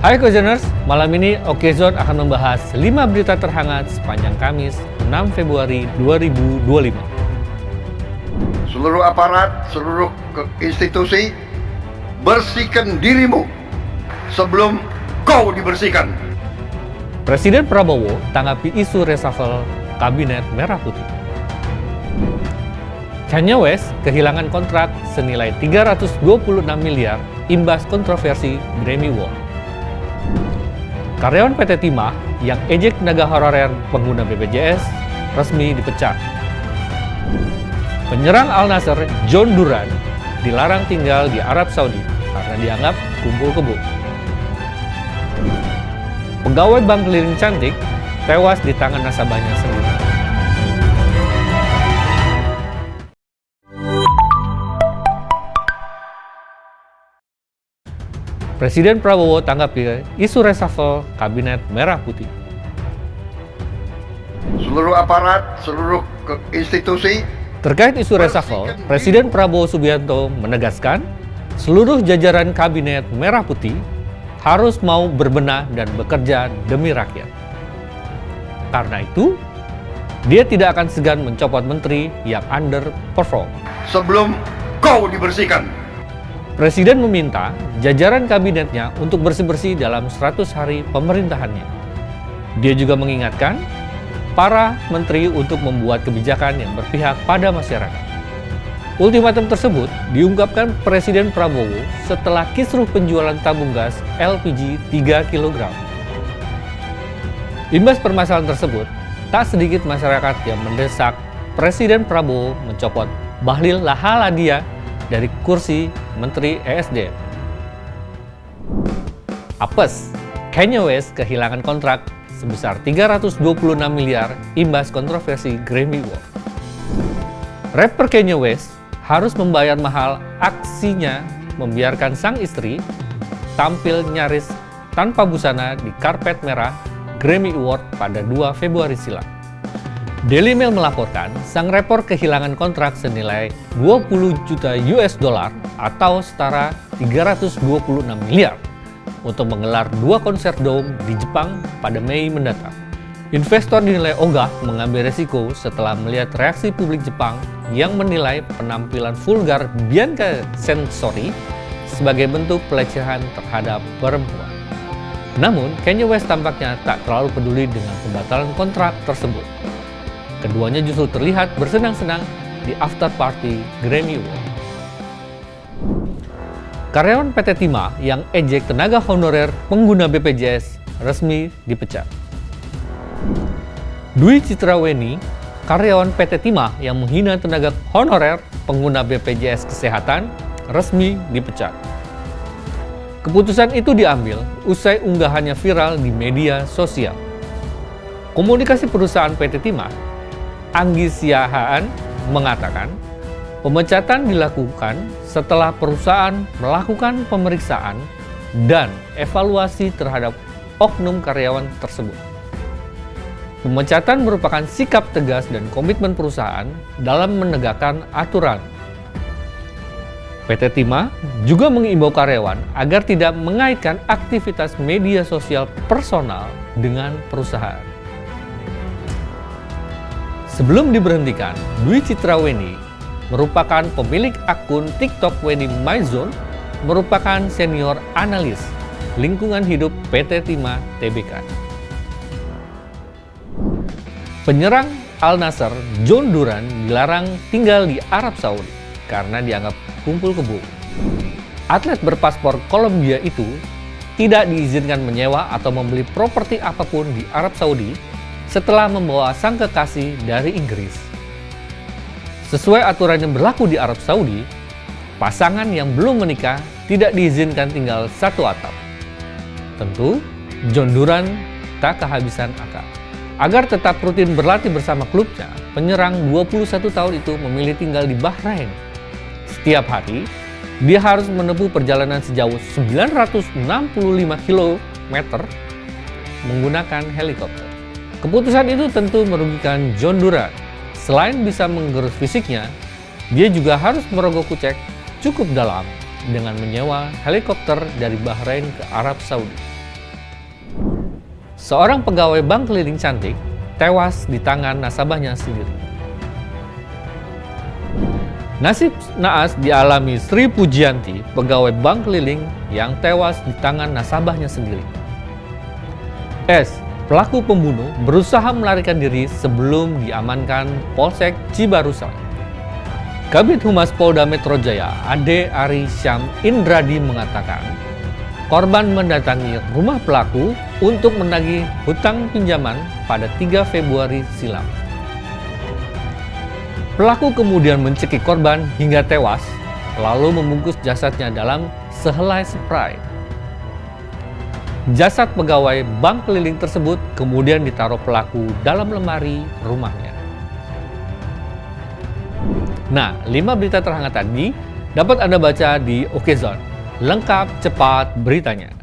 Hai Cozeners, malam ini Okezone akan membahas 5 berita terhangat sepanjang Kamis 6 Februari 2025. Seluruh aparat, seluruh institusi, bersihkan dirimu sebelum kau dibersihkan. Presiden Prabowo tanggapi isu reshuffle Kabinet Merah Putih. Kanye West kehilangan kontrak senilai 326 miliar imbas kontroversi Grammy Award. Karyawan PT Timah yang ejek tenaga honorer pengguna BPJS resmi dipecat. Penyerang Al Nassr John Duran dilarang tinggal di Arab Saudi karena dianggap kumpul kebo. Pegawai bank keliling cantik tewas di tangan nasabahnya sendiri. Presiden Prabowo tanggapi isu reshuffle Kabinet Merah Putih. Seluruh aparat, seluruh institusi. Terkait isu reshuffle, Presiden Prabowo Subianto menegaskan seluruh jajaran Kabinet Merah Putih harus mau berbenah dan bekerja demi rakyat. Karena itu, dia tidak akan segan mencopot menteri yang underperform. Sebelum kau dibersihkan. Presiden meminta jajaran kabinetnya untuk bersih-bersih dalam 100 hari pemerintahannya. Dia juga mengingatkan para menteri untuk membuat kebijakan yang berpihak pada masyarakat. Ultimatum tersebut diungkapkan Presiden Prabowo setelah kisruh penjualan tabung gas LPG 3 kg. Imbas permasalahan tersebut, tak sedikit masyarakat yang mendesak Presiden Prabowo mencopot Bahlil Lahaladia dari kursi Menteri ESDM. Apes, Kanye West kehilangan kontrak sebesar 326 miliar imbas kontroversi Grammy Award. Rapper Kanye West harus membayar mahal aksinya membiarkan sang istri tampil nyaris tanpa busana di karpet merah Grammy Award pada 2 Februari silam. Daily Mail melaporkan sang rapper kehilangan kontrak senilai 20 juta US dollar atau setara 326 miliar untuk menggelar 2 konser dome di Jepang pada Mei mendatang. Investor dinilai ogah mengambil resiko setelah melihat reaksi publik Jepang yang menilai penampilan vulgar Bianca Censori sebagai bentuk pelecehan terhadap perempuan. Namun, Kanye West tampaknya tak terlalu peduli dengan pembatalan kontrak tersebut. Keduanya justru terlihat bersenang-senang di after party Grammy Award. Karyawan PT Timah yang ejek tenaga honorer pengguna BPJS resmi dipecat. Dwi Citraweni, karyawan PT Timah yang menghina tenaga honorer pengguna BPJS Kesehatan, resmi dipecat. Keputusan itu diambil usai unggahannya viral di media sosial. Komunikasi perusahaan PT Timah, Anggi Siahaan, mengatakan pemecatan dilakukan setelah perusahaan melakukan pemeriksaan dan evaluasi terhadap oknum karyawan tersebut. Pemecatan merupakan sikap tegas dan komitmen perusahaan dalam menegakkan aturan. PT Timah juga mengimbau karyawan agar tidak mengaitkan aktivitas media sosial personal dengan perusahaan. Sebelum diberhentikan, Dwi Citraweni merupakan pemilik akun TikTok Wedding My Zone, merupakan senior analis lingkungan hidup PT Timah Tbk. Penyerang Al Nassr John Duran dilarang tinggal di Arab Saudi karena dianggap kumpul kebo. Atlet berpaspor Kolombia itu tidak diizinkan menyewa atau membeli properti apapun di Arab Saudi setelah membawa sang kekasih dari Inggris. Sesuai aturan yang berlaku di Arab Saudi, pasangan yang belum menikah tidak diizinkan tinggal satu atap. Tentu, John Duran tak kehabisan akal. Agar tetap rutin berlatih bersama klubnya, penyerang 21 tahun itu memilih tinggal di Bahrain. Setiap hari, dia harus menempuh perjalanan sejauh 965 km menggunakan helikopter. Keputusan itu tentu merugikan John Duran. Selain bisa menggerus fisiknya, dia juga harus merogoh kocek cukup dalam dengan menyewa helikopter dari Bahrain ke Arab Saudi. Seorang pegawai bank keliling cantik tewas di tangan nasabahnya sendiri. Nasib naas dialami Sri Pujianti, pegawai bank keliling yang tewas di tangan nasabahnya sendiri. S, pelaku pembunuh, berusaha melarikan diri sebelum diamankan Polsek Cibarusah. Kabid Humas Polda Metro Jaya, Ade Ari Syam Indradi mengatakan, korban mendatangi rumah pelaku untuk menagih hutang pinjaman pada 3 Februari silam. Pelaku kemudian mencekik korban hingga tewas, lalu membungkus jasadnya dalam sehelai spray. Jasad pegawai bank keliling tersebut kemudian ditaruh pelaku dalam lemari rumahnya. Nah, 5 berita terhangat tadi dapat Anda baca di Okezone. Lengkap, cepat beritanya.